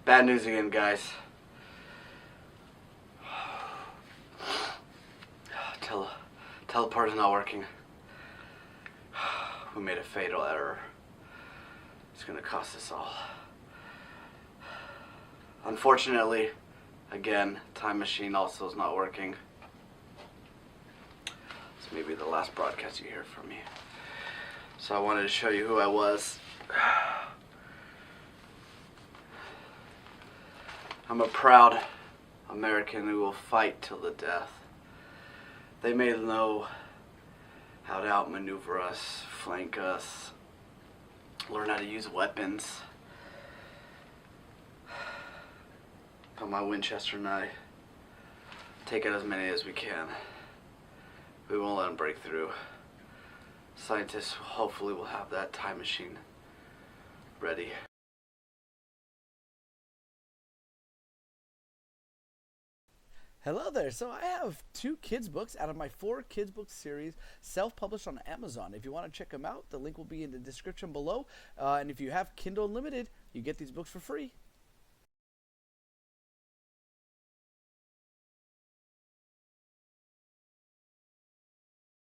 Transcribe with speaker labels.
Speaker 1: Bad news again, guys. Teleport is not working. We made a fatal error. It's gonna cost us all. Unfortunately, again, time machine also is not working. This may be the last broadcast you hear from me. So I wanted to show you who I was. I'm a proud American who will fight till the death. They may know how to outmaneuver us, flank us, learn how to use weapons. But my Winchester and I take out as many as we can. We won't let them break through. Scientists hopefully will have that time machine ready.
Speaker 2: Hello there. So I have 2 kids books out of my 4 kids book series, self-published on Amazon. If you want to check them out, the link will be in the description below. And if you have Kindle Unlimited, you get these books for free.